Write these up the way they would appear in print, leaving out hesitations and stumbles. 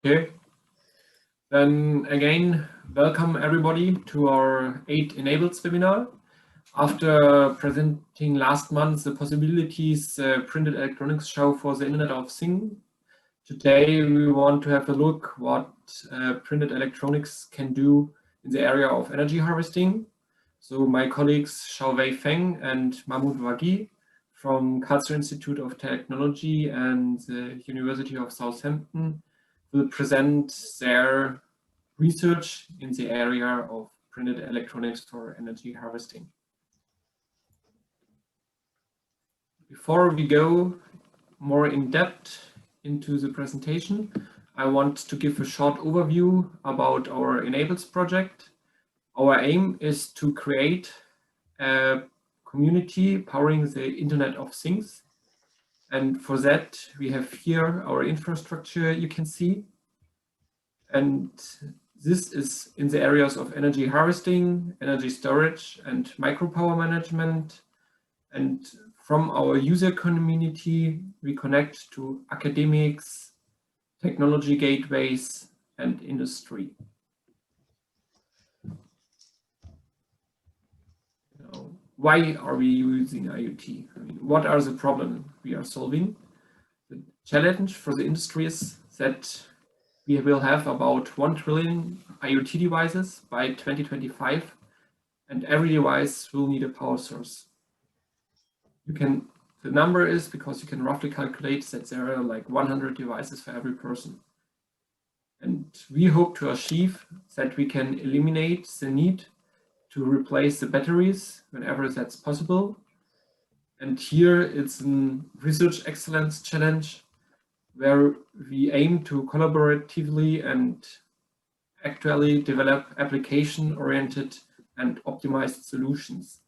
Okay, then again, welcome everybody to our 8 Enables webinar. After presenting last month the possibilities printed electronics show for the Internet of Things, today we want to have a look what printed electronics can do in the area of energy harvesting. So my colleagues Xiaowei Feng and Mahmoud Waghi from Karlsruhe Institute of Technology and the University of Southampton will present their research in the area of printed electronics for energy harvesting. Before we go more in depth into the presentation, I want to give a short overview about our Enables project. Our aim is to create a community powering the Internet of Things. And for that, we have here our infrastructure you can see. And this is in the areas of energy harvesting, energy storage, and micropower management. And from our user community, we connect to academics, technology gateways, and industry. Why are we using IoT? I mean, what are the problems we are solving? The challenge for the industry is that we will have about 1 trillion IoT devices by 2025, and every device will need a power source. The number is because you can roughly calculate that there are like 100 devices for every person. And we hope to achieve that we can eliminate the need to replace the batteries whenever that's possible. And here it's a research excellence challenge where we aim to collaboratively and actually develop application-oriented and optimized solutions.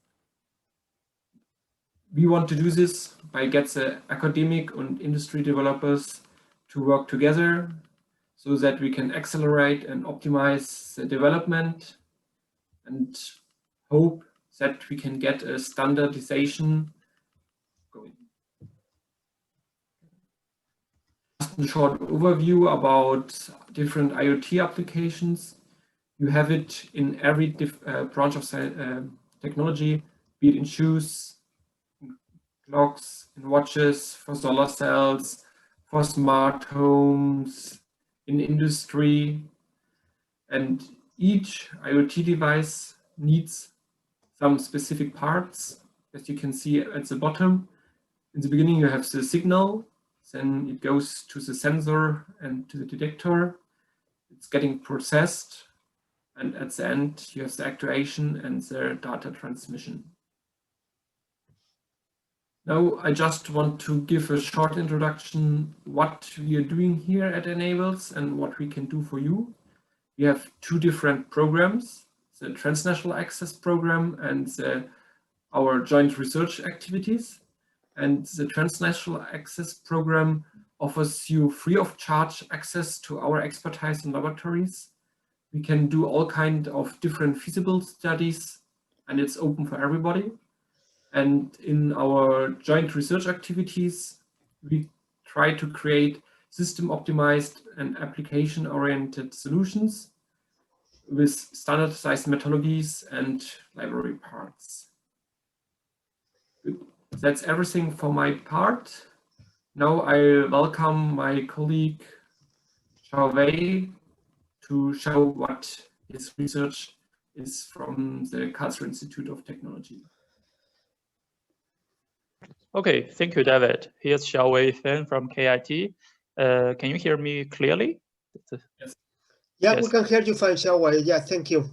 We want to do this by getting the academic and industry developers to work together so that we can accelerate and optimize the development and hope that we can get a standardization going. Just a short overview about different IoT applications. You have it in every branch of technology, be it in shoes, in clocks, in watches, for solar cells, for smart homes, in industry. And each IoT device needs some specific parts, as you can see at the bottom. In the beginning, you have the signal, then it goes to the sensor and to the detector. It's getting processed, and at the end, you have the actuation and the data transmission. Now, I just want to give a short introduction what we are doing here at Enables and what we can do for you. We have 2 different programs, the Transnational Access Program and our joint research activities. And the Transnational Access Program offers you free of charge access to our expertise in laboratories. We can do all kinds of different feasible studies, and it's open for everybody. And in our joint research activities, we try to create system-optimized and application-oriented solutions with standardized methodologies and library parts. Good. That's everything for my part. Now I welcome my colleague Xiaowei to show what his research is from the Karlsruhe Institute of Technology. Okay, thank you, David. Here's Xiaowei Feng from KIT. Can you hear me clearly? Yes. Yeah, yes. We can hear you fine, Xiaowei. Yeah, thank you.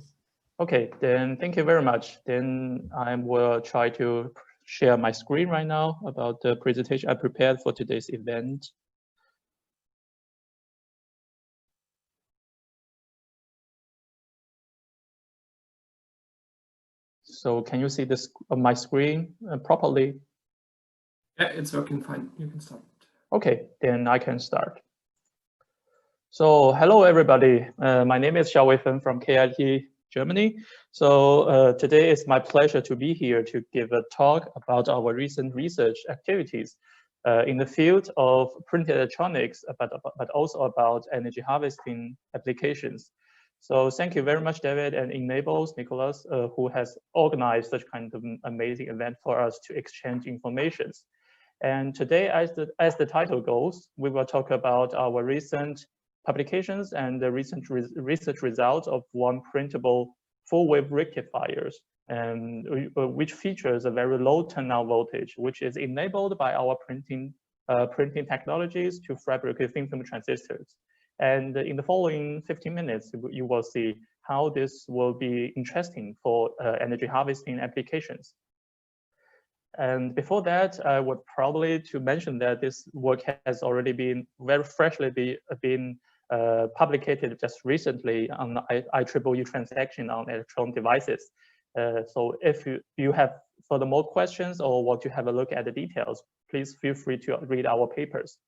Okay, then thank you very much. Then I will try to share my screen right now about the presentation I prepared for today's event. So can you see this on my screen properly? Yeah, it's working fine. You can start. Okay, then I can start. So hello, everybody. My name is Xiaowei Feng from KIT, Germany. So today it's my pleasure to be here to give a talk about our recent research activities in the field of printed electronics, but also about energy harvesting applications. So thank you very much, David, and Enables, Nicholas, who has organized such kind of amazing event for us to exchange information. And today, as the title goes, we will talk about our recent publications and the recent research results of one printable full-wave rectifiers, and which features a very low turnout voltage, which is enabled by our printing technologies to fabricate thin film transistors. And in the following 15 minutes, you will see how this will be interesting for energy harvesting applications. And before that, I would probably to mention that this work has already been very freshly been publicated just recently on the IEEE transaction on electronic devices. So if you have further more questions or want to have a look at the details, please feel free to read our papers.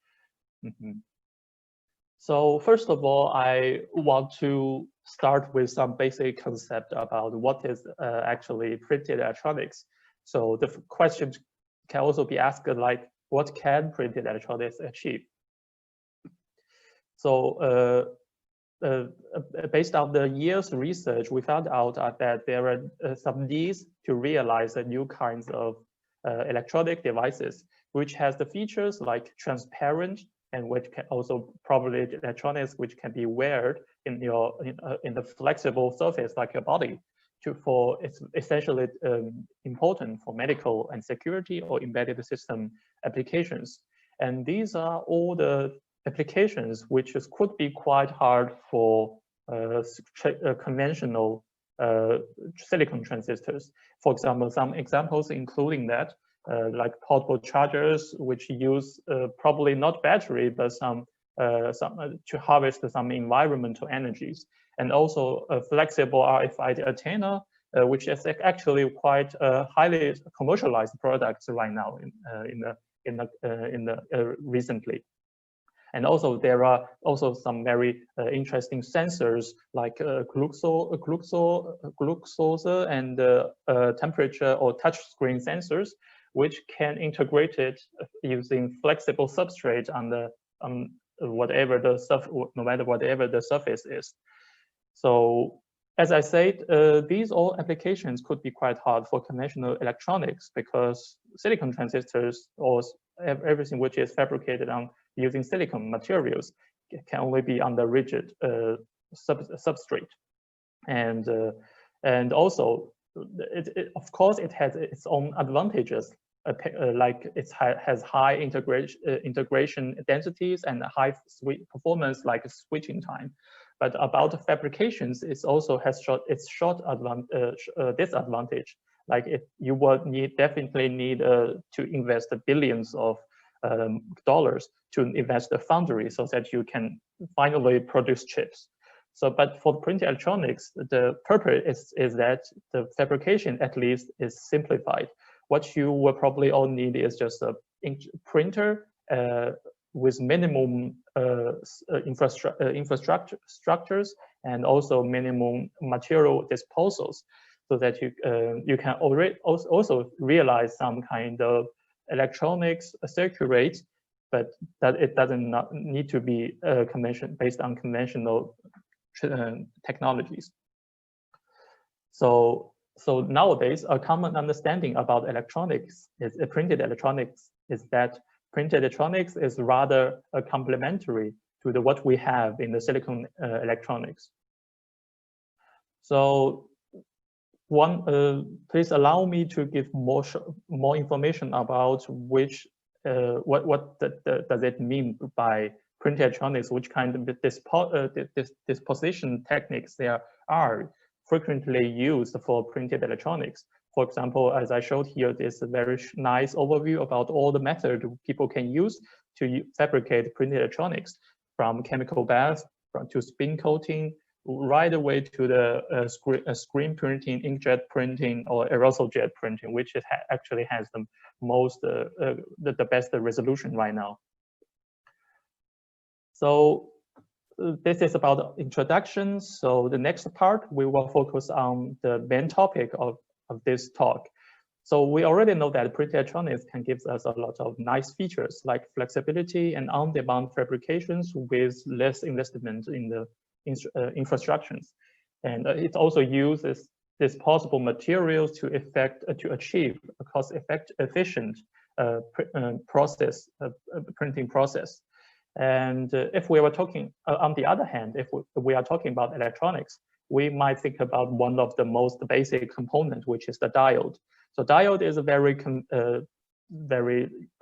So first of all, I want to start with some basic concept about what is actually printed electronics. So the question can also be asked like, what can printed electronics achieve? So based on the year's research, we found out that there are some needs to realize new kinds of electronic devices, which has the features like transparent, and which can also probably electronics which can be weared in the flexible surface like your body. It's essentially important for medical and security or embedded system applications. And these are all the applications which could be quite hard for conventional silicon transistors. For example, some examples including that, like portable chargers, which use probably not battery, but some to harvest some environmental energies, and also a flexible RFID antenna, which is actually quite highly commercialized products right now recently. And also there are also some very interesting sensors like glucose and temperature or touch screen sensors, which can integrate it using flexible substrate on whatever no matter whatever the surface is. So as I said, these all applications could be quite hard for conventional electronics because silicon transistors or everything which is fabricated on using silicon materials can only be on the rigid substrate, and also of course it has its own advantages, like it has high integration densities and high performance like switching time. But about the fabrications, it also has short disadvantage. Like you would definitely need to invest billions of dollars to invest the foundry so that you can finally produce chips. So, but for printed electronics, the purpose is that the fabrication at least is simplified. What you will probably all need is just a printer with minimum infrastructures and also minimum material disposals, so that you can already also realize some kind of electronics circuit, but that it doesn't need to be based on conventional technologies. So nowadays, a common understanding about electronics is printed electronics is that printed electronics is rather complementary to what we have in the silicon electronics. So please allow me to give more information about what does it mean by printed electronics, which kind of disposition techniques there are frequently used for printed electronics. For example, as I showed here, there's a very nice overview about all the methods people can use to fabricate printed electronics, from chemical bath to spin coating, right away to the screen printing, inkjet printing, or aerosol jet printing, which actually has the most the best resolution right now. So this is about introduction. So the next part, we will focus on the main topic of this talk. So we already know that printed electronics can give us a lot of nice features like flexibility and on-demand fabrications with less investment in the infrastructures. And it also uses these possible materials to achieve a cost-efficient printing process. And if we were talking, on the other hand, if we are talking about electronics, we might think about one of the most basic components, which is the diode. So diode is a very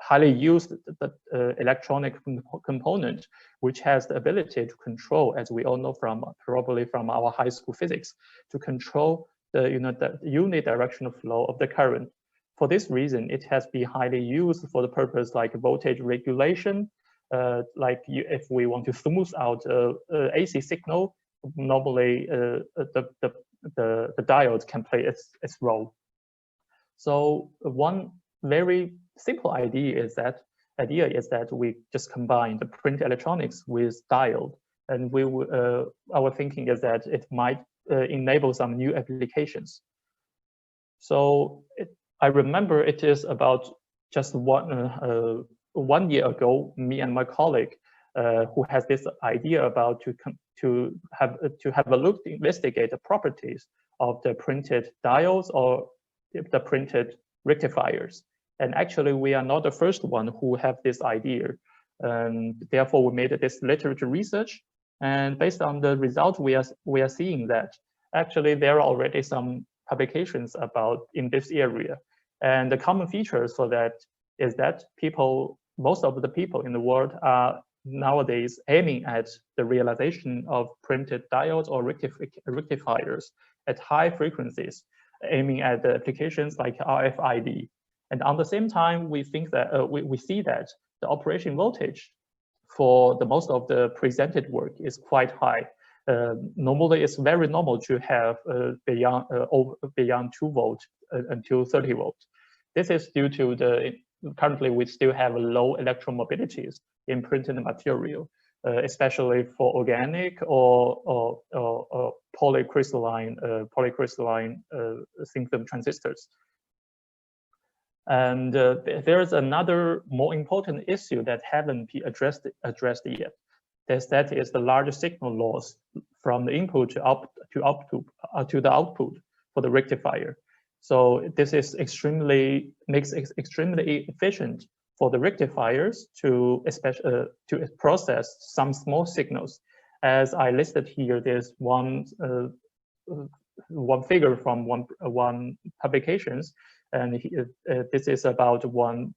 highly used electronic component, which has the ability to control, as we all know probably from our high school physics, to control the unidirectional flow of the current. For this reason, it has been highly used for the purpose like voltage regulation. If we want to smooth out AC signal, normally the diode can play its role. So one very simple idea is that we just combine the printed electronics with diode, and our thinking is that it might enable some new applications. So I remember it is about just 1 year ago, me and my colleague who has this idea about to have a look to investigate the properties of the printed diodes or the printed rectifiers. And actually, we are not the first one who have this idea. And therefore, we made this literature research. And based on the result, we are seeing that actually there are already some publications in this area. And the common features for that is that most of the people in the world are nowadays aiming at the realization of printed diodes or rectifiers at high frequencies, aiming at the applications like RFID. And at the same time, we think that we see that the operation voltage for the most of the presented work is quite high. Normally, it's very normal to have beyond 2 volt until 30 volt. This is due to currently we still have low electromobilities in printed material, especially for organic or polycrystalline thin film transistors. And there's another more important issue that haven't been addressed yet. That is the large signal loss from the input to the output for the rectifier. So this is makes extremely efficient for the rectifiers to process some small signals. As I listed here, there's one figure from one publications, and this is about one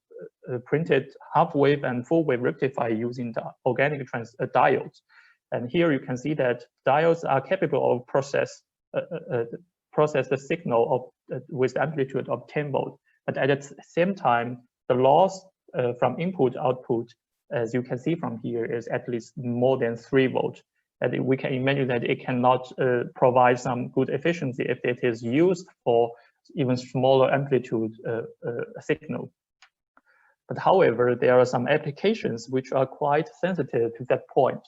printed half-wave and full-wave rectifier using the organic diodes. And here you can see that diodes are capable of process the signal with amplitude of 10 volt. But at the same time, the loss from input output, as you can see from here, is at least more than 3 volt. And we can imagine that it cannot provide some good efficiency if it is used for even smaller amplitude signal. But however, there are some applications which are quite sensitive to that point.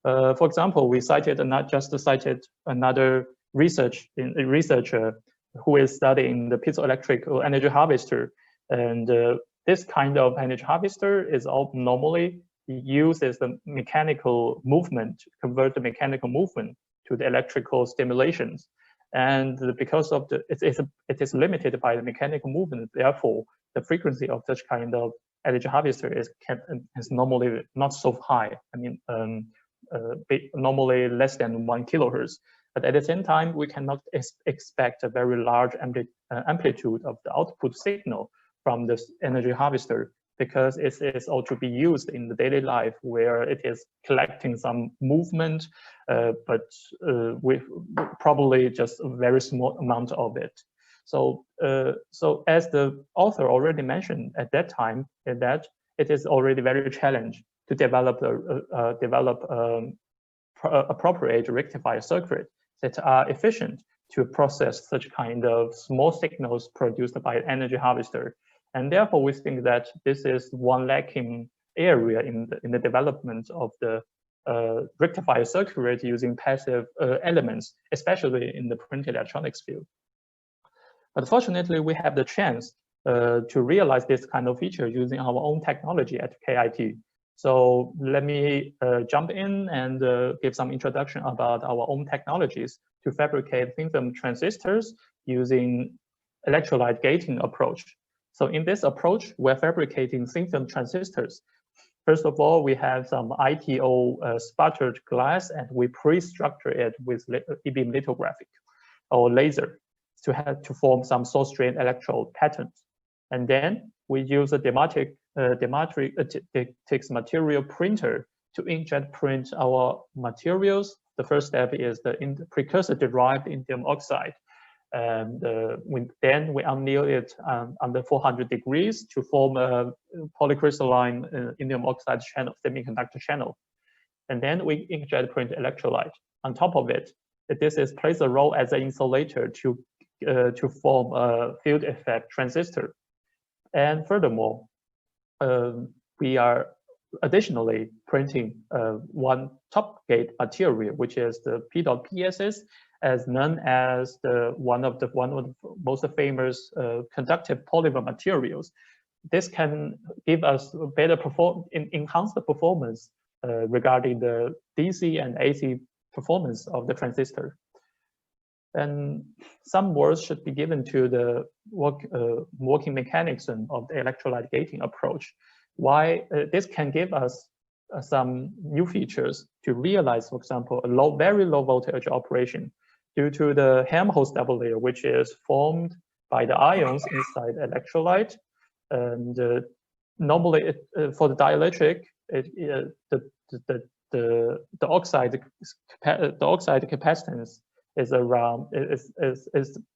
For example, we cited another researcher who is studying the piezoelectric energy harvester. And this kind of energy harvester is normally uses the mechanical movement, convert the mechanical movement to the electrical stimulations. And because of it is limited by the mechanical movement, therefore the frequency of such kind of energy harvester is normally not so high. I mean, normally less than 1 kilohertz. But at the same time, we cannot expect a very large amplitude of the output signal from this energy harvester, because it is all to be used in the daily life where it is collecting some movement, but with probably just a very small amount of it. So, as the author already mentioned at that time, that it is already very challenging to develop appropriate rectifier circuit that are efficient to process such kind of small signals produced by energy harvester. And therefore, we think that this is one lacking area in the development of the rectifier circuit using passive elements, especially in the printed electronics field. But fortunately, we have the chance to realize this kind of feature using our own technology at KIT. So let me jump in and give some introduction about our own technologies to fabricate thin film transistors using electrolyte gating approach. So in this approach, we're fabricating thin film transistors. First of all, we have some ITO sputtered glass, and we pre-structure it with e-beam lithographic or laser to form some source drain electrode patterns. And then we use a dematrix material printer to inkjet print our materials. The first step is the precursor derived indium oxide. And then we anneal it under 400 degrees to form a polycrystalline indium oxide channel, semiconductor channel. And then we inkjet print electrolyte. On top of it, plays a role as an insulator to form a field effect transistor. And furthermore, we are additionally printing one top gate material, which is the P.PSS, as known as one of the most famous conductive polymer materials. This can give us better enhance the performance regarding the DC and AC performance of the transistor. And some words should be given to the working mechanism of the electrolyte gating approach. Why this can give us some new features to realize, for example, a very low voltage operation due to the Helmholtz double layer, which is formed by the ions inside electrolyte. And normally, for the dielectric, the oxide capacitance is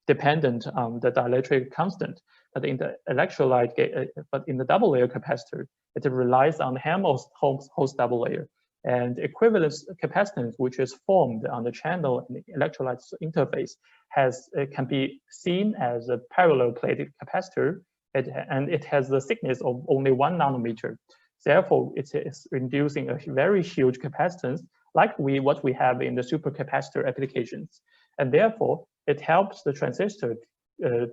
dependent on the dielectric constant. But in the electrolyte, but in the double layer capacitor, it relies on Helmholtz double layer. And equivalence capacitance, which is formed on the channel and the electrolyte interface, can be seen as a parallel plated capacitor, and it has the thickness of only 1 nanometer. Therefore, it is inducing a very huge capacitance, like what we have in the supercapacitor applications. And therefore, it helps the transistor to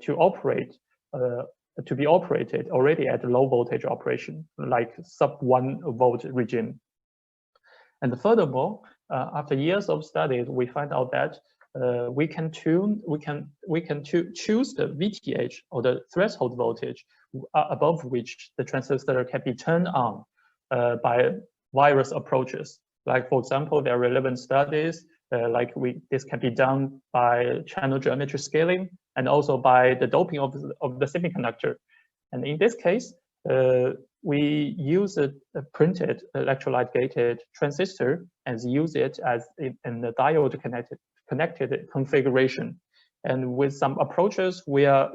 be operated already at low voltage operation, like sub 1 volt regime. And furthermore, after years of studies, we find out that we can choose the VTH, or the threshold voltage, above which the transistor can be turned on by various approaches. Like, for example, there are relevant studies this can be done by channel geometry scaling and also by the doping of the semiconductor. And in this case, we use a printed electrolyte-gated transistor and use it as in the diode-connected configuration. And with some approaches, we have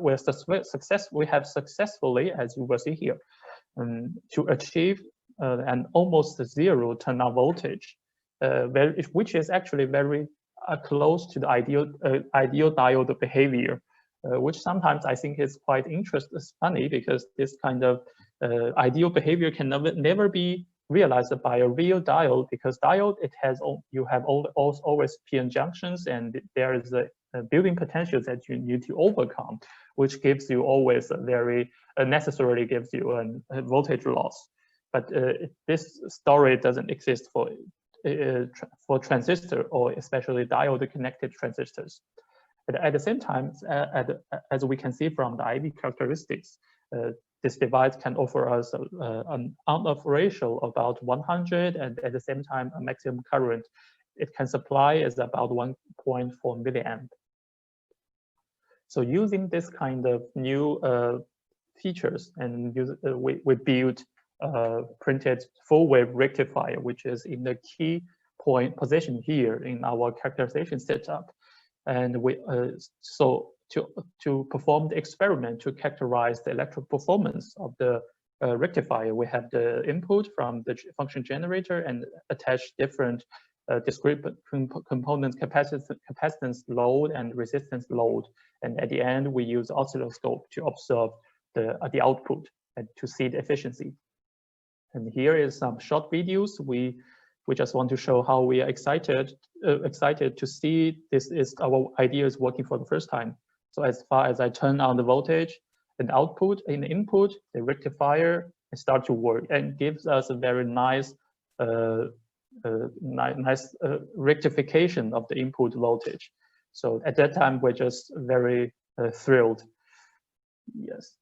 successfully, as you will see here, to achieve an almost zero turn-on voltage, which is actually very close to the ideal diode behavior, which sometimes I think is quite funny, because this kind of ideal behavior can never be realized by a real diode, because diode, you have always PN junctions, and there is a building potential that you need to overcome, which gives you always necessarily gives you a voltage loss. But this story doesn't exist for transistor, or especially diode-connected transistors. But at the same time, as we can see from the IV characteristics, this device can offer us an on-off ratio about 100, and at the same time, a maximum current it can supply is about 1.4 milliamp. So using this kind of new features, and we built printed full-wave rectifier, which is in the key position here in our characterization setup. And to perform the experiment to characterize the electrical performance of the rectifier, we have the input from the function generator and attach different discrete components, capacitance load and resistance load. And at the end, we use oscilloscope to observe the output and to see the efficiency. And here is some short videos. We just want to show how we are excited to see our idea is working for the first time. So as far as I turn on the voltage, an output, an input, the rectifier start to work and gives us a very nice rectification of the input voltage. So at that time, we're just very thrilled. Yes.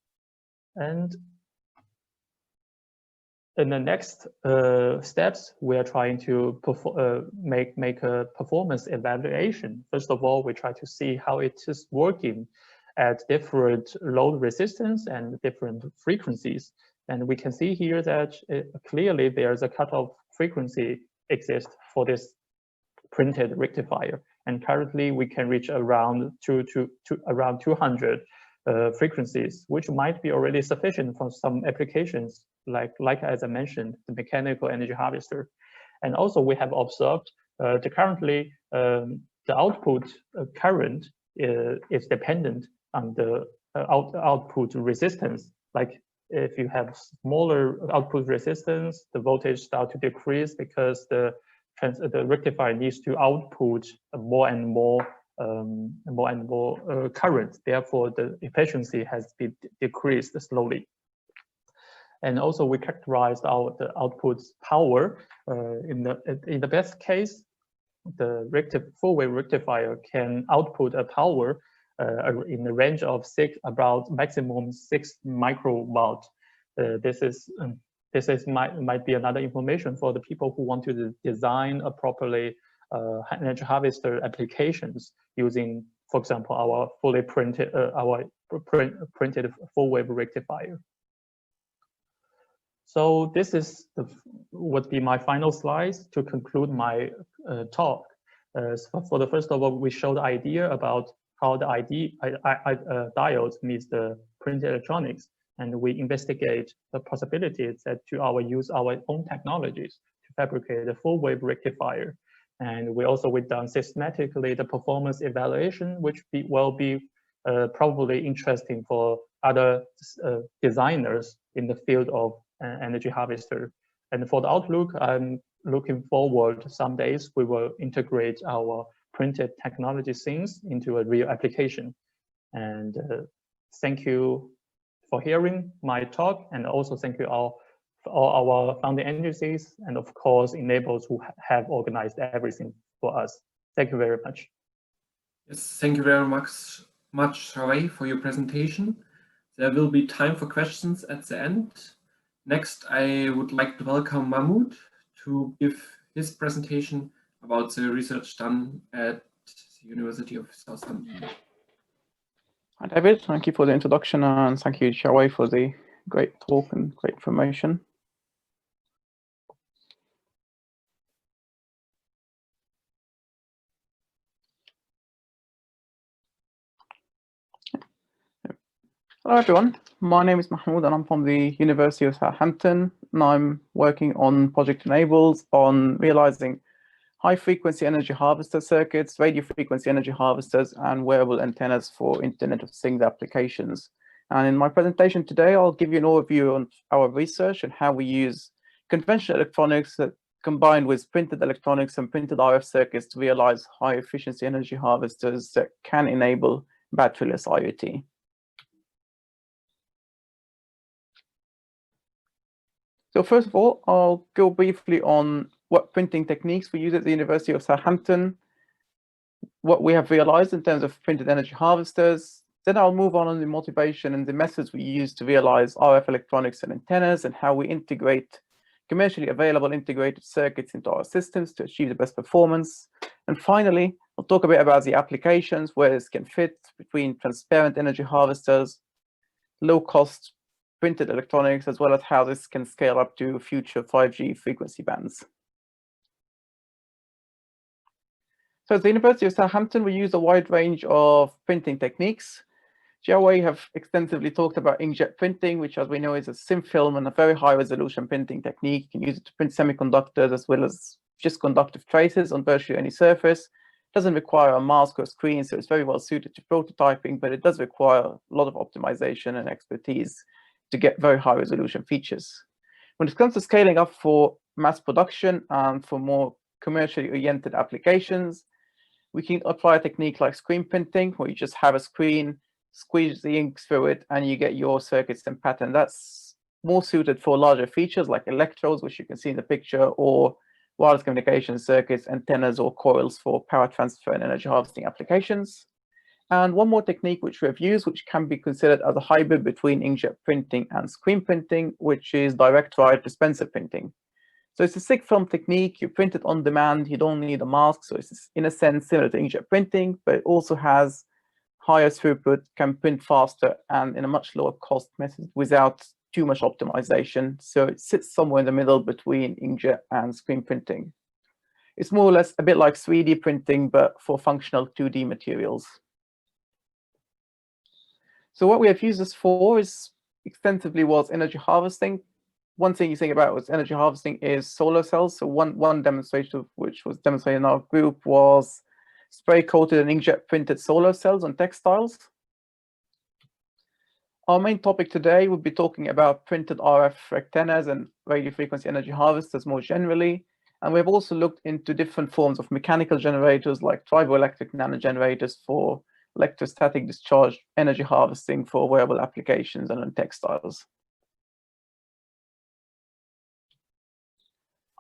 And in the next steps, we are trying to make a performance evaluation. First of all, we try to see how it is working at different load resistance and different frequencies. And we can see here that clearly there's a cutoff frequency exists for this printed rectifier. And currently we can reach around around 200 frequencies, which might be already sufficient for some applications, like as I mentioned, the mechanical energy harvester. And also we have observed currently the output current is dependent on the output resistance. Like if you have smaller output resistance, the voltage start to decrease because the rectifier needs to output more and more current. Therefore, the efficiency has been decreased slowly. And also, we characterized the output's power. In the best case, the full-wave rectifier can output a power in the range of about maximum 6 microwatt. This might be another information for the people who want to design a properly energy harvester applications using, for example, our fully printed printed full-wave rectifier. So this is would be my final slides to conclude my talk. For the first of all, we showed the idea about how the diode meets the printed electronics, and we investigate the possibilities that use our own technologies to fabricate a full-wave rectifier. And we've done systematically the performance evaluation, which will be probably interesting for other designers in the field of energy harvester. And for the outlook, I'm looking forward some days we will integrate our printed technology things into a real application. And thank you for hearing my talk, and also thank you all our founding agencies, and of course Enables who have organized everything for us. Thank you very much. Yes, thank you very much, Xiaowei, for your presentation. There will be time for questions at the end. Next, I would like to welcome Mahmoud to give his presentation about the research done at the University of Southampton. Hi, David. Thank you for the introduction, and thank you, Xiaowei, for the great talk and great information. Hello, everyone. My name is Mahmoud, and I'm from the University of Southampton, and I'm working on Project Enables on realizing high-frequency energy harvester circuits, radio frequency energy harvesters, and wearable antennas for Internet of Things applications. And in my presentation today, I'll give you an overview on our research and how we use conventional electronics that combined with printed electronics and printed RF circuits to realize high-efficiency energy harvesters that can enable batteryless IoT. So first of all, I'll go briefly on what printing techniques we use at the University of Southampton, what we have realized in terms of printed energy harvesters. Then I'll move on the motivation and the methods we use to realize RF electronics and antennas, and how we integrate commercially available integrated circuits into our systems to achieve the best performance. And finally, I'll talk a bit about the applications where this can fit between transparent energy harvesters, low-cost printed electronics, as well as how this can scale up to future 5G frequency bands. So at the University of Southampton, we use a wide range of printing techniques. Xiaowei have extensively talked about inkjet printing, which, as we know, is a thin film and a very high resolution printing technique. You can use it to print semiconductors as well as just conductive traces on virtually any surface. It doesn't require a mask or a screen, so it's very well suited to prototyping, but it does require a lot of optimization and expertise to get very high resolution features. When it comes to scaling up for mass production and for more commercially oriented applications, we can apply a technique like screen printing, where you just have a screen squeeze the ink through it, and you get your circuits and pattern. That's more suited for larger features like electrodes, which you can see in the picture, or wireless communication circuits, antennas, or coils for power transfer and energy harvesting applications. And one more technique which we have used, which can be considered as a hybrid between inkjet printing and screen printing, which is direct write dispenser printing. So it's a thick film technique. You print it on demand. You don't need a mask. So it's in a sense similar to inkjet printing, but it also has higher throughput, can print faster, and in a much lower cost method without too much optimization. So it sits somewhere in the middle between inkjet and screen printing. It's more or less a bit like 3D printing, but for functional 2D materials. So what we have used this for is extensively was energy harvesting. One thing you think about with energy harvesting is solar cells. So one demonstration of which was demonstrated in our group was spray coated and inkjet printed solar cells on textiles. Our main topic today would be talking about printed RF rectennas and radio frequency energy harvesters more generally. And we've also looked into different forms of mechanical generators like triboelectric nanogenerators for electrostatic discharge energy harvesting for wearable applications and on textiles.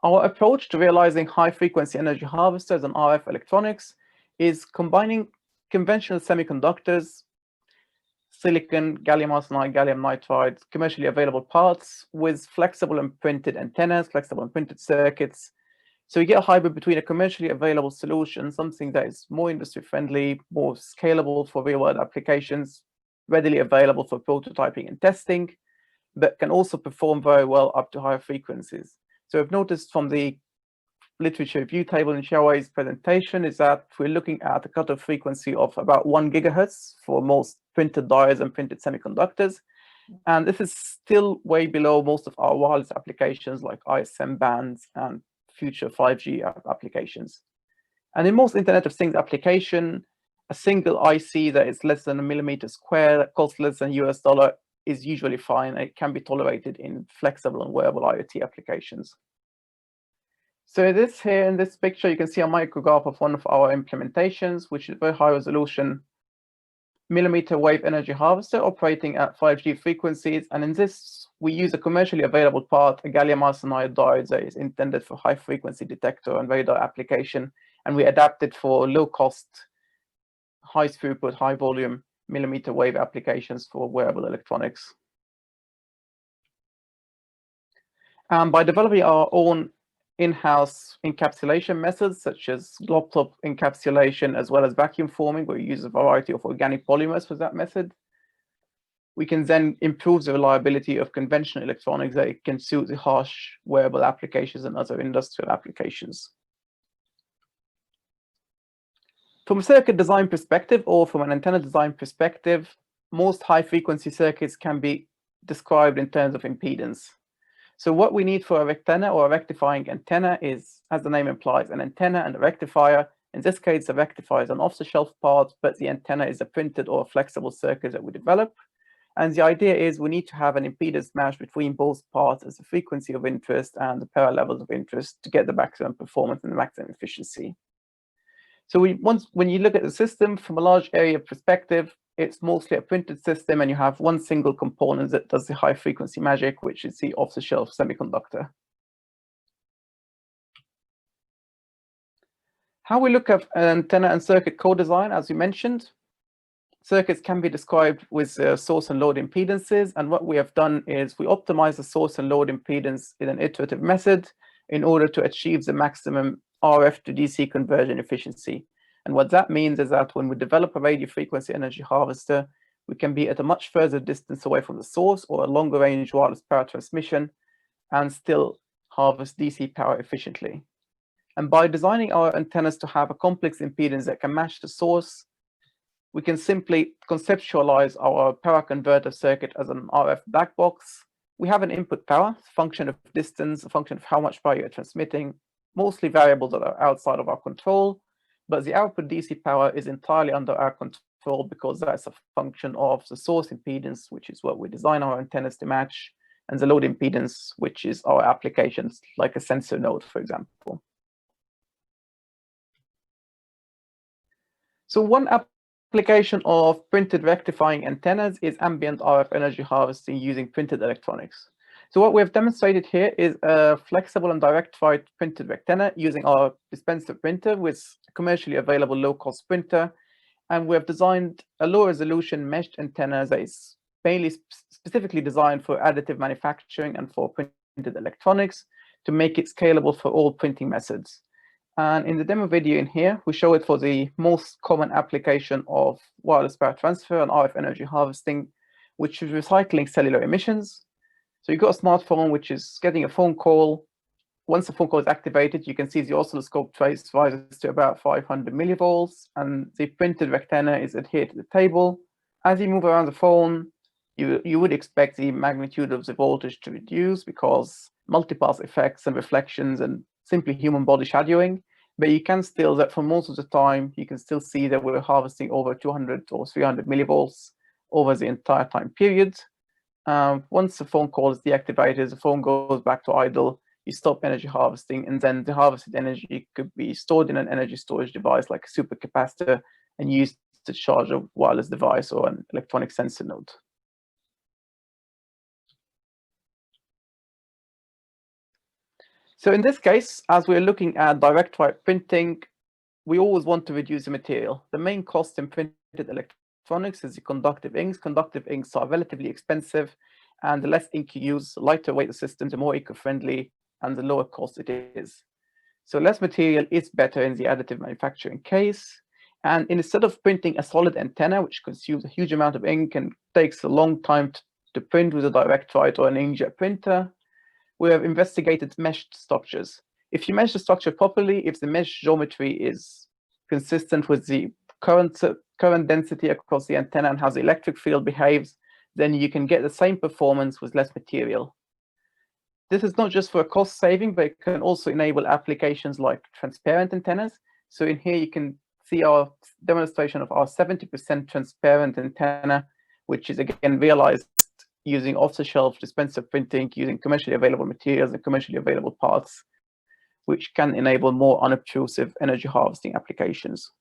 Our approach to realizing high-frequency energy harvesters and RF electronics is combining conventional semiconductors, silicon, gallium arsenide, gallium nitride, commercially available parts with flexible and printed antennas, flexible and printed circuits. So you get a hybrid between a commercially available solution, something that is more industry-friendly, more scalable for real-world applications, readily available for prototyping and testing, but can also perform very well up to higher frequencies. So I've noticed from the literature review table in Xiaowei's presentation is that we're looking at a cutoff frequency of about 1 gigahertz for most printed diodes and printed semiconductors. And this is still way below most of our wireless applications like ISM bands and future 5G applications. And in most Internet of Things application, a single IC that is less than a millimeter square, that costs less than $1 is usually fine. It can be tolerated in flexible and wearable IoT applications. So this here in this picture, you can see a micrograph of one of our implementations, which is a very high resolution millimetre-wave energy harvester operating at 5G frequencies. And in this, we use a commercially available part, a gallium arsenide diode that is intended for high frequency detector and radar application. And we adapt it for low cost, high throughput, high volume millimetre-wave applications for wearable electronics. By developing our own in-house encapsulation methods, such as glob-top encapsulation, as well as vacuum forming, where we use a variety of organic polymers for that method, we can then improve the reliability of conventional electronics that it can suit the harsh wearable applications and other industrial applications. From a circuit design perspective, or from an antenna design perspective, most high-frequency circuits can be described in terms of impedance. So what we need for a rectenna or a rectifying antenna is, as the name implies, an antenna and a rectifier. In this case, the rectifier is an off-the-shelf part, but the antenna is a printed or a flexible circuit that we develop. And the idea is we need to have an impedance match between both parts as the frequency of interest and the power levels of interest to get the maximum performance and the maximum efficiency. So when you look at the system from a large area perspective, it's mostly a printed system, and you have one single component that does the high frequency magic, which is the off-the-shelf semiconductor. How we look at an antenna and circuit co-design, as we mentioned, circuits can be described with source and load impedances. And what we have done is we optimize the source and load impedance in an iterative method in order to achieve the maximum RF to DC conversion efficiency. And what that means is that when we develop a radio frequency energy harvester, we can be at a much further distance away from the source or a longer range wireless power transmission and still harvest DC power efficiently. And by designing our antennas to have a complex impedance that can match the source, we can simply conceptualize our power converter circuit as an RF black box. We have an input power, a function of distance, a function of how much power you're transmitting, mostly variables that are outside of our control. But the output DC power is entirely under our control because that's a function of the source impedance, which is what we design our antennas to match, and the load impedance, which is our applications, like a sensor node, for example. So one application of printed rectifying antennas is ambient RF energy harvesting using printed electronics. So what we have demonstrated here is a flexible and direct-fired printed rectenna using our dispenser printer with a commercially available low-cost printer. And we have designed a low-resolution meshed antenna that is mainly specifically designed for additive manufacturing and for printed electronics to make it scalable for all printing methods. And in the demo video in here, we show it for the most common application of wireless power transfer and RF energy harvesting, which is recycling cellular emissions. So you've got a smartphone which is getting a phone call. Once the phone call is activated, you can see the oscilloscope trace rises to about 500 millivolts, and the printed rectenna is adhered to the table. As you move around the phone, you would expect the magnitude of the voltage to reduce because multipass effects and reflections and simply human body shadowing. But you can still, that for most of the time, you can still see that we're harvesting over 200 or 300 millivolts over the entire time period. Once the phone call is deactivated, the phone goes back to idle, you stop energy harvesting, and then the harvested energy could be stored in an energy storage device like a supercapacitor and used to charge a wireless device or an electronic sensor node. So in this case, as we're looking at direct fired printing, we always want to reduce the material. The main cost in printed electronics is the conductive inks. Conductive inks are relatively expensive, and the less ink you use, the lighter weight the system, the more eco-friendly and the lower cost it is. So less material is better in the additive manufacturing case. And instead of printing a solid antenna, which consumes a huge amount of ink and takes a long time to print with a direct fired or an inkjet printer, we have investigated meshed structures. If you mesh the structure properly, if the mesh geometry is consistent with the current density across the antenna and how the electric field behaves, then you can get the same performance with less material. This is not just for a cost saving, but it can also enable applications like transparent antennas. So in here, you can see our demonstration of our 70% transparent antenna, which is again realized using off-the-shelf dispenser printing, using commercially available materials and commercially available parts, which can enable more unobtrusive energy harvesting applications.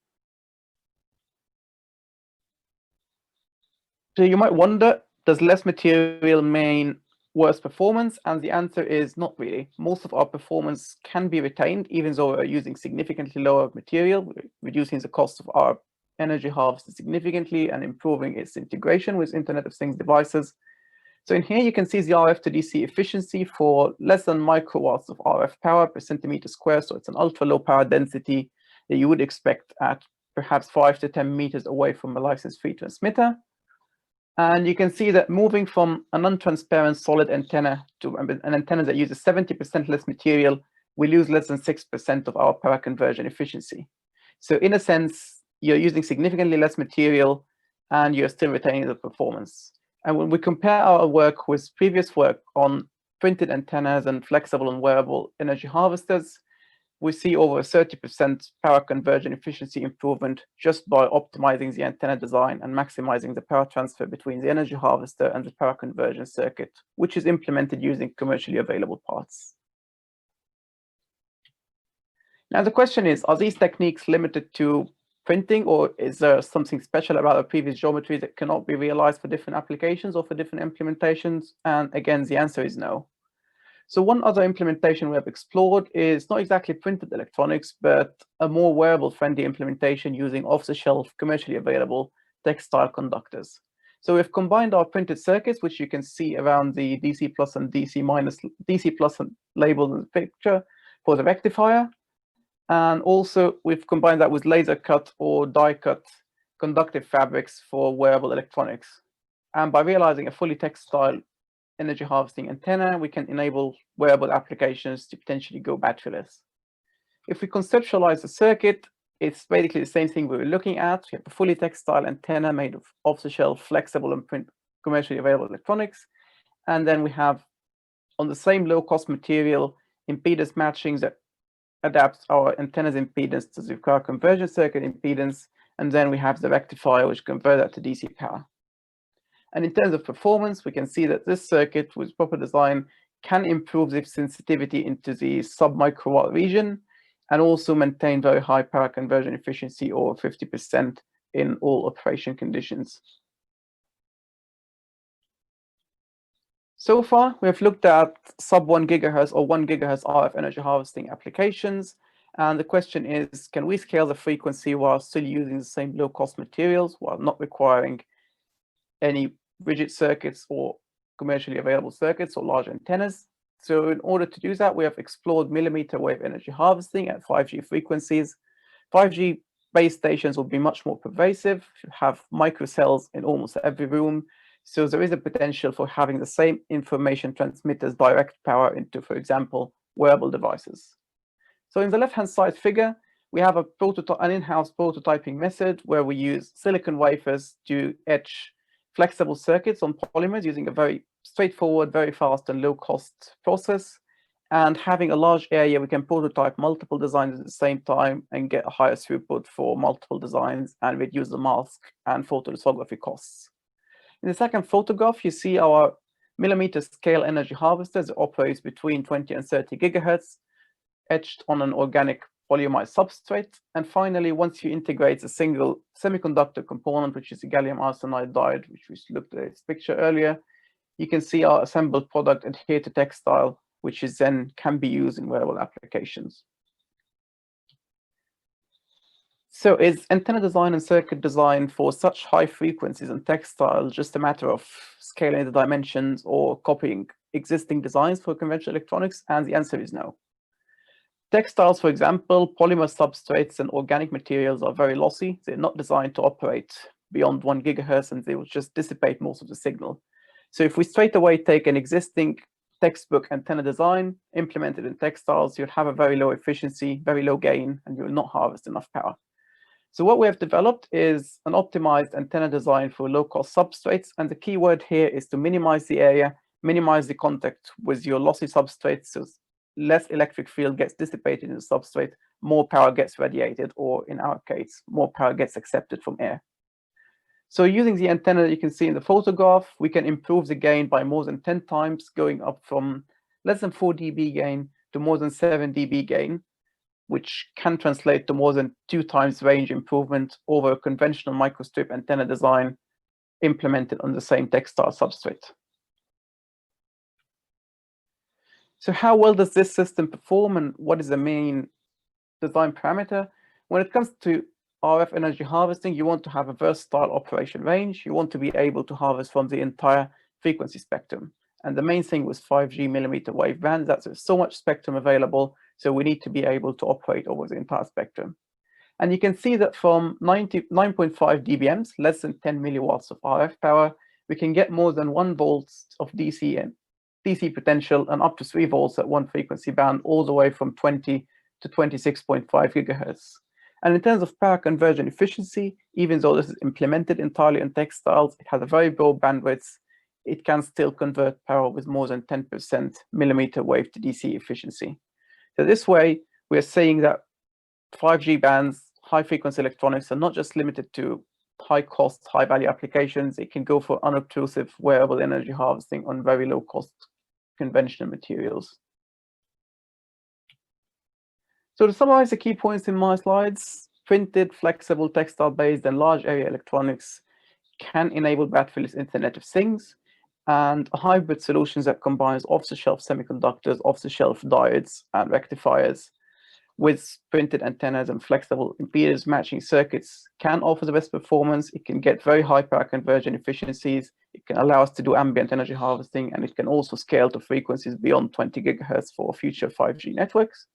So you might wonder, does less material mean worse performance? And the answer is not really. Most of our performance can be retained, even though we're using significantly lower material, reducing the cost of our energy harvest significantly and improving its integration with Internet of Things devices. So in here, you can see the RF to DC efficiency for less than microwatts of RF power per centimeter square. So it's an ultra low power density that you would expect at perhaps 5 to 10 meters away from a license-free transmitter. And you can see that moving from a non-transparent solid antenna to an antenna that uses 70% less material, we lose less than 6% of our power conversion efficiency. So in a sense, you're using significantly less material and you're still retaining the performance. And when we compare our work with previous work on printed antennas and flexible and wearable energy harvesters, we see over a 30% power conversion efficiency improvement just by optimizing the antenna design and maximizing the power transfer between the energy harvester and the power conversion circuit, which is implemented using commercially available parts. Now the question is, are these techniques limited to printing, or is there something special about a previous geometry that cannot be realized for different applications or for different implementations? And again, the answer is no. So one other implementation we have explored is not exactly printed electronics, but a more wearable-friendly implementation using off-the-shelf, commercially available textile conductors. So we've combined our printed circuits, which you can see around the DC plus and DC plus labeled in the picture for the rectifier. And also we've combined that with laser cut or die cut conductive fabrics for wearable electronics. And by realizing a fully textile energy harvesting antenna, we can enable wearable applications to potentially go batteryless. If we conceptualize the circuit, it's basically the same thing we were looking at. We have a fully textile antenna made of off-the-shelf, flexible and commercially available electronics. And then we have, on the same low-cost material, impedance matching that adapts our antenna's impedance to the power conversion circuit impedance. And then we have the rectifier, which converts that to DC power. And in terms of performance, we can see that this circuit with proper design can improve its sensitivity into the sub-microwatt region and also maintain very high power conversion efficiency over 50% in all operation conditions. So far, we have looked at sub 1 gigahertz or 1 gigahertz RF energy harvesting applications. And the question is, can we scale the frequency while still using the same low-cost materials while not requiring any rigid circuits or commercially available circuits or large antennas? So in order to do that, we have explored millimetre-wave energy harvesting at 5G frequencies. 5G base stations will be much more pervasive, have microcells in almost every room. So there is a potential for having the same information transmitters direct power into, for example, wearable devices. So in the left-hand side figure, we have an in-house prototyping method where we use silicon wafers to etch flexible circuits on polymers using a very straightforward, very fast and low-cost process. And having a large area, we can prototype multiple designs at the same time and get a higher throughput for multiple designs and reduce the mask and photolithography costs. In the second photograph, you see our millimeter scale energy harvesters that operates between 20 and 30 gigahertz, etched on an organic polyamide substrate. And finally, once you integrate a single semiconductor component, which is a gallium arsenide diode, which we looked at this picture earlier, you can see our assembled product adhere to textile, which is then can be used in wearable applications. So is antenna design and circuit design for such high frequencies and textile just a matter of scaling the dimensions or copying existing designs for conventional electronics? And the answer is no. Textiles, for example, polymer substrates and organic materials are very lossy. They're not designed to operate beyond 1 gigahertz and they will just dissipate most of the signal. So if we straight away take an existing textbook antenna design, implement it in textiles, you'll have a very low efficiency, very low gain, and you will not harvest enough power. So what we have developed is an optimized antenna design for low-cost substrates. And the key word here is to minimize the area, minimize the contact with your lossy substrates, so less electric field gets dissipated in the substrate, more power gets radiated, or in our case, more power gets accepted from air. So using the antenna that you can see in the photograph, we can improve the gain by more than 10 times, going up from less than 4 dB gain to more than 7 dB gain, which can translate to more than 2 times range improvement over a conventional microstrip antenna design implemented on the same textile substrate. So how well does this system perform and what is the main design parameter? When it comes to RF energy harvesting, you want to have a versatile operation range. You want to be able to harvest from the entire frequency spectrum. And the main thing was 5G millimeter wave band. That's so much spectrum available. So we need to be able to operate over the entire spectrum. And you can see that from 9.5 dBms, less than 10 milliwatts of RF power, we can get more than 1 volt of DC and DC potential and up to 3 volts at one frequency band, all the way from 20 to 26.5 gigahertz. And in terms of power conversion efficiency, even though this is implemented entirely in textiles, it has a very broad bandwidth. It can still convert power with more than 10% millimeter wave to DC efficiency. So this way, we are saying that 5G bands, high frequency electronics are not just limited to high cost, high value applications. It can go for unobtrusive wearable energy harvesting on very low cost conventional materials. So to summarize the key points in my slides, printed, flexible, textile-based, and large area electronics can enable batteryless Internet of Things, and hybrid solutions that combines off-the-shelf semiconductors, off-the-shelf diodes, and rectifiers with printed antennas and flexible impedance matching circuits can offer the best performance. It can get very high power conversion efficiencies. It can allow us to do ambient energy harvesting, and it can also scale to frequencies beyond 20 gigahertz for future 5G networks.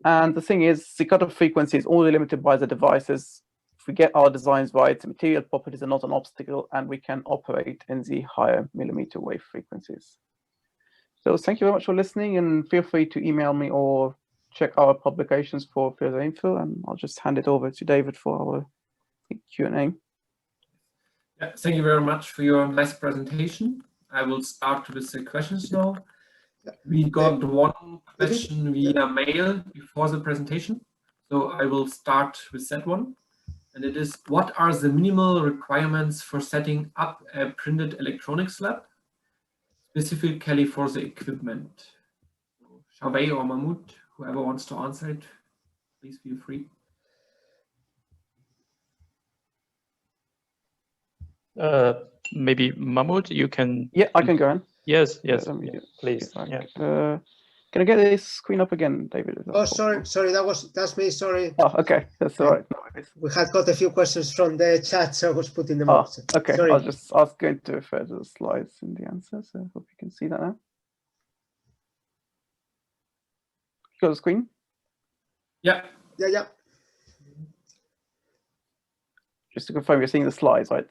And the thing is, the cutoff frequency is only limited by the devices. If we get our designs right, the material properties are not an obstacle, and we can operate in the higher millimeter wave frequencies. So thank you very much for listening, and feel free to email me or check our publications for further info. And I'll just hand it over to David for our Q&A. Yeah, thank you very much for your nice presentation. I will start with the questions now. We got one question via mail before the presentation, so I will start with that one. And it is, what are the minimal requirements for setting up a printed electronics lab, specifically for the equipment? Shabay or Mahmoud, whoever wants to answer it, please feel free. Maybe Mahmoud, you can. Yeah, I can go on. Yes, please. Can I get this screen up again, David? Oh, sorry, that's me. Sorry. Oh, okay, that's all right. No worries. We had got a few questions from the chat, so I was putting them up. Okay, sorry. I was going to refer to the slides in the answer, so I hope you can see that now. Go to the screen. Yeah. Just to confirm, you're seeing the slides, right?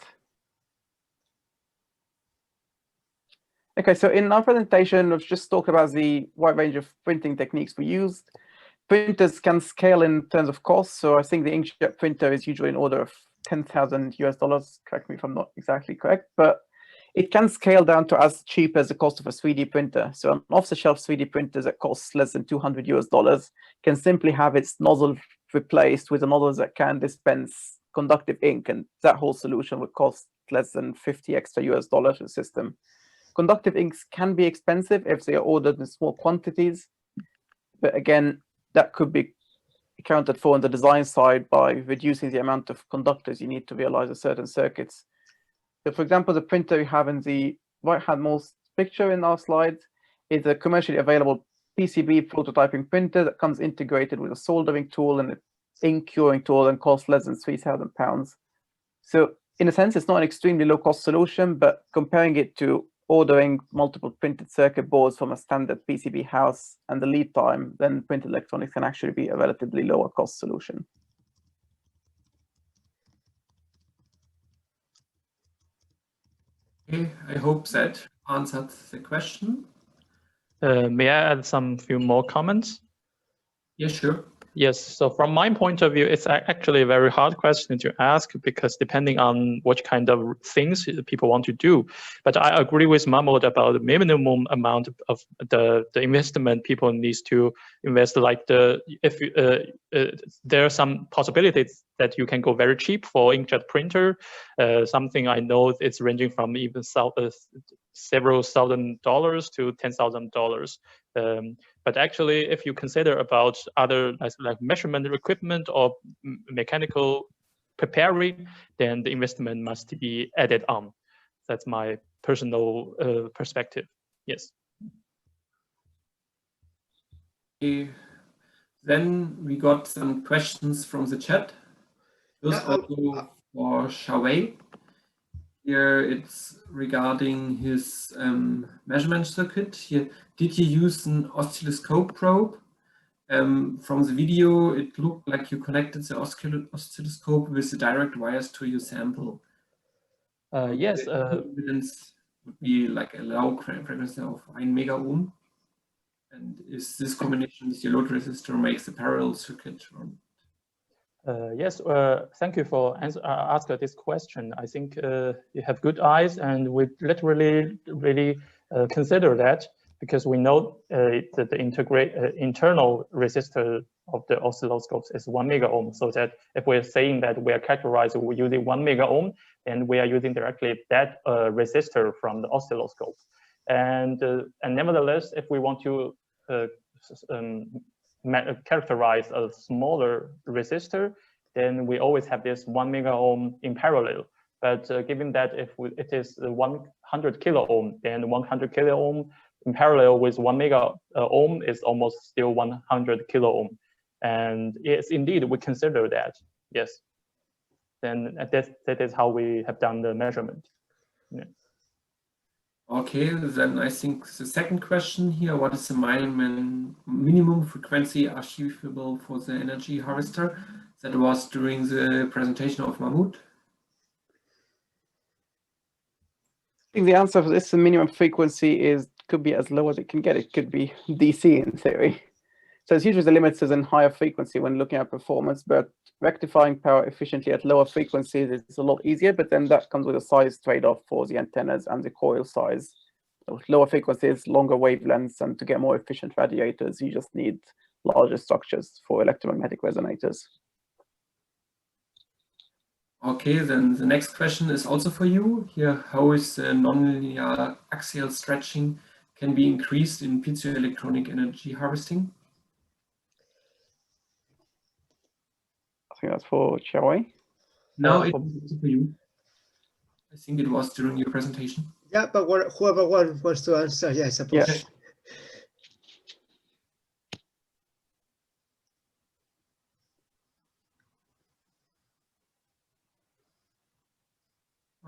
Okay, so in our presentation, we've just talked about the wide range of printing techniques we used. Printers can scale in terms of cost. So I think the inkjet printer is usually in order of $10,000 US. Correct me if I'm not exactly correct, but it can scale down to as cheap as the cost of a 3D printer. So an off-the-shelf 3D printer that costs less than $200 US can simply have its nozzle replaced with a nozzle that can dispense conductive ink, and that whole solution would cost less than $50 extra US to the system. Conductive inks can be expensive if they are ordered in small quantities, but again, that could be accounted for on the design side by reducing the amount of conductors you need to realize a certain circuits. So for example, the printer you have in the right-handmost picture in our slide is a commercially available PCB prototyping printer that comes integrated with a soldering tool and an ink curing tool and costs less than £3,000. So in a sense, it's not an extremely low-cost solution, but comparing it to ordering multiple printed circuit boards from a standard PCB house and the lead time, then printed electronics can actually be a relatively lower cost solution. Okay, I hope that answered the question. May I add some few more comments? Yeah, sure. Yes, so from my point of view, it's actually a very hard question to ask because depending on what kind of things people want to do. But I agree with Mahmoud about the minimum amount of the investment people need to invest. Like there are some possibilities that you can go very cheap for inkjet printer. Something I know it's ranging from even several $1,000s to $10,000. But actually, if you consider about other like measurement equipment or mechanical preparing, then the investment must be added on. That's my personal perspective. Yes. Okay. Then we got some questions from the chat. Those also for Xiaowei. Here it's regarding his measurement circuit. Here, did you use an oscilloscope probe? From the video, it looked like you connected the oscilloscope with the direct wires to your sample. Yes. The impedance would be like a low frequency of 1 mega ohm. And is this combination with your load resistor makes a parallel circuit? Yes, thank you for asking this question. I think you have good eyes, and we literally really consider that because we know that the internal resistor of the oscilloscopes is 1 mega ohm. So that if we're saying that we are characterizing we're using 1 mega ohm, then we are using directly that resistor from the oscilloscope. And nevertheless, if we want to characterize a smaller resistor, then we always have this 1 mega ohm in parallel. But given that if it is 100 kilo ohm, then 100 kilo ohm in parallel with 1 mega ohm is almost still 100 kilo ohm. And yes, indeed, we consider that. Yes. Then that is how we have done the measurement. Yeah. Okay, then I think the second question here, what is the minimum frequency achievable for the energy harvester? That was during the presentation of Mahmoud. I think the answer for this, the minimum frequency could be as low as it can get. It could be DC in theory. So it's usually the limits is in higher frequency when looking at performance, but rectifying power efficiently at lower frequencies is a lot easier, but then that comes with a size trade-off for the antennas and the coil size. So lower frequencies, longer wavelengths, and to get more efficient radiators, you just need larger structures for electromagnetic resonators. Okay, then the next question is also for you. Here, how is the nonlinear axial stretching can be increased in piezoelectronic energy harvesting? I think that's for Xiaowei. No, it's for you. I think it was during your presentation. Yeah, but whoever wants to answer, yeah, I suppose. Yes.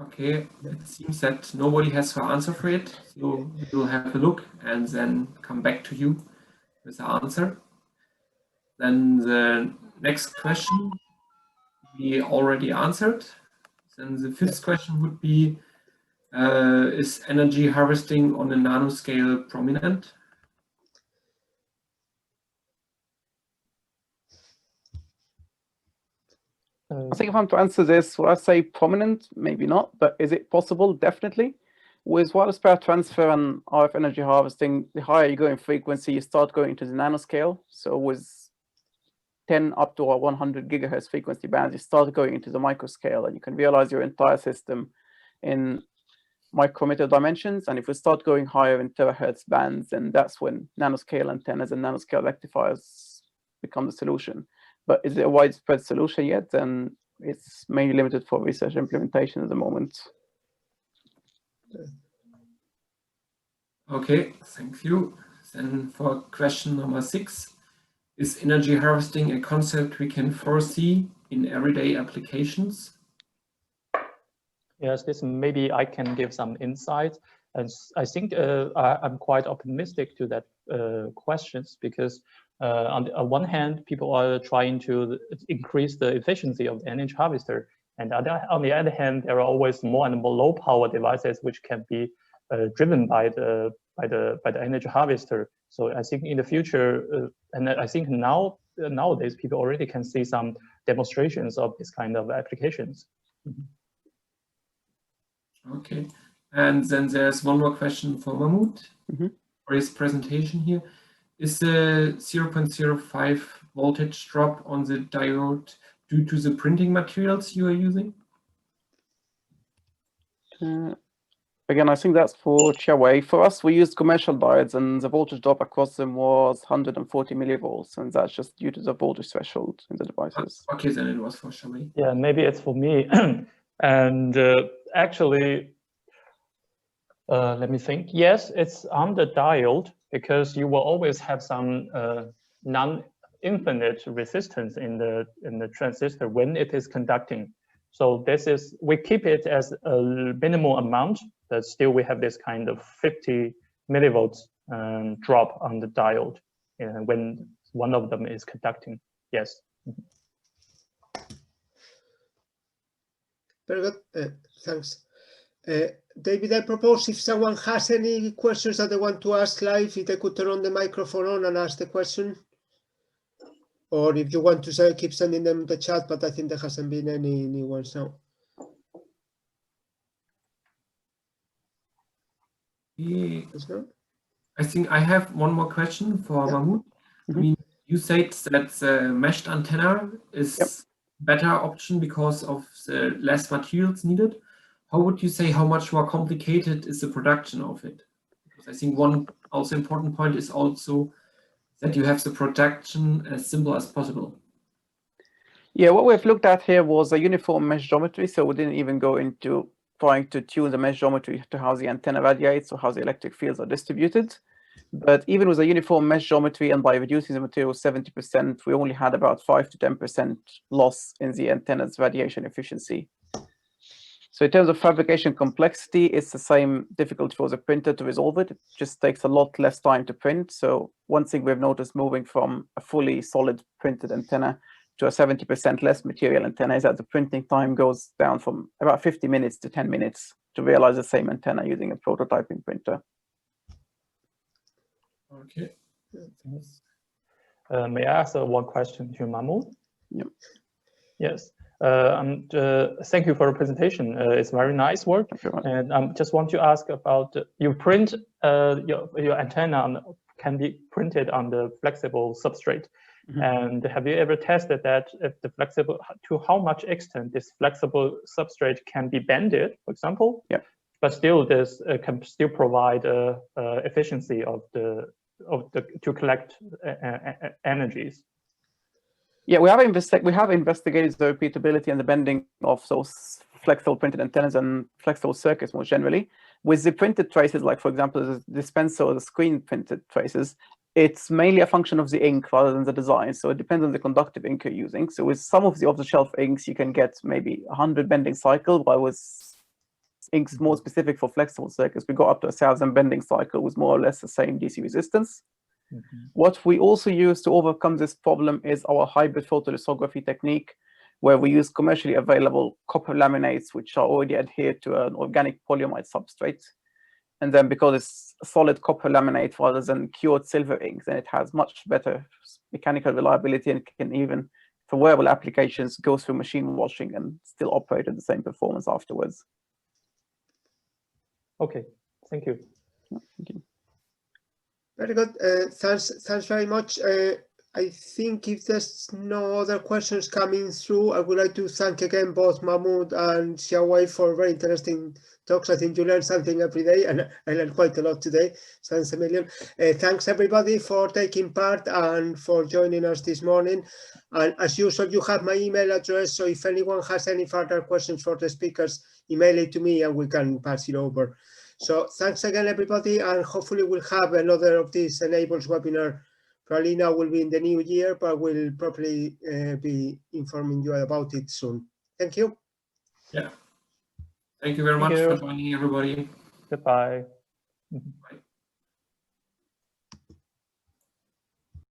Okay, it seems that nobody has the answer for it, so we will have a look and then come back to you with the answer. Then the next question we already answered. Then the fifth question would be, is energy harvesting on a nanoscale prominent? I think if I'm to answer this, well, I'd say prominent, maybe not, but is it possible? Definitely. With wireless power transfer and RF energy harvesting, the higher you go in frequency, you start going into the nanoscale. So with 10 up to 100 gigahertz frequency bands, you start going into the microscale, and you can realize your entire system in micrometer dimensions. And if we start going higher in terahertz bands, then that's when nanoscale antennas and nanoscale rectifiers become the solution. But is it a widespread solution yet? Then it's mainly limited for research implementation at the moment. Okay, thank you. Then for question number 6, is energy harvesting a concept we can foresee in everyday applications? Yes, this maybe I can give some insight. And I think I'm quite optimistic to that questions, because on the one hand, people are trying to increase the efficiency of the energy harvester. And on the other hand, there are always more and more low power devices which can be driven by the energy harvester. So I think in the future, and I think nowadays people already can see some demonstrations of this kind of applications. Mm-hmm. Okay, and then there's one more question for Mahmoud for his presentation here. Is the 0.05 voltage drop on the diode due to the printing materials you are using? Again, I think that's for Xiaowei. For us, we used commercial diodes, and the voltage drop across them was 140 millivolts, and that's just due to the voltage threshold in the devices. Okay, then it was for Xiaowei. Yeah, maybe it's for me. And actually, let me think. Yes, it's on the diode, because you will always have some non-infinite resistance in the transistor when it is conducting. So we keep it as a minimal amount, but still we have this kind of 50 millivolts drop on the diode when one of them is conducting. Yes. Very good. Thanks. David, I propose if someone has any questions that they want to ask live, if they could turn on the microphone on and ask the question. Or if you want to keep sending them the chat, but I think there hasn't been any new ones now. I think I have one more question for Mahmoud. I mean, you said that the meshed antenna is better option because of the less materials needed. How would you say how much more complicated is the production of it? Because I think one also important point is also that you have the production as simple as possible. Yeah, what we've looked at here was a uniform mesh geometry, so we didn't even go into trying to tune the mesh geometry to how the antenna radiates or how the electric fields are distributed. But even with a uniform mesh geometry and by reducing the material 70%, we only had about 5 to 10% loss in the antenna's radiation efficiency. So in terms of fabrication complexity, it's the same difficulty for the printer to resolve it. It just takes a lot less time to print. So one thing we've noticed moving from a fully solid printed antenna to a 70% less material antenna is that the printing time goes down from about 50 minutes to 10 minutes to realize the same antenna using a prototyping printer. Okay. May I ask one question to Mahmoud? Yep. Yes. Thank you for your presentation. It's very nice work. And I just want to ask about you print your antenna can be printed on the flexible substrate. And have you ever tested that if the flexible to how much extent this flexible substrate can be bended, for example? Yeah. But still, this can still provide efficiency of the to collect energies. Yeah, we have investigated the repeatability and the bending of those flexible printed antennas and flexible circuits more generally. With the printed traces, like for example, the dispenser or the screen printed traces, it's mainly a function of the ink rather than the design. So it depends on the conductive ink you're using. So with some of the off-the-shelf inks, you can get maybe 100 bending cycle, while with inks more specific for flexible circuits, we got up to 1,000 bending cycle with more or less the same DC resistance. What we also use to overcome this problem is our hybrid photolithography technique, where we use commercially available copper laminates, which are already adhered to an organic polyamide substrate. And then because it's a solid copper laminate rather than cured silver ink, then it has much better mechanical reliability and can even, for wearable applications, go through machine washing and still operate at the same performance afterwards. Okay, thank you. Thank you. Very good. Thanks very much. I think if there's no other questions coming through, I would like to thank again both Mahmoud and Xiaowei for very interesting talks. I think you learn something every day, and I learned quite a lot today. Thanks a million. Thanks everybody for taking part and for joining us this morning. And as usual, you have my email address, so if anyone has any further questions for the speakers, email it to me and we can pass it over. So thanks again, everybody, and hopefully we'll have another of these Enables webinar. Probably now will be in the new year, but we'll probably be informing you about it soon. Thank you. Yeah. Thank you very much for joining, everybody. Goodbye. Bye.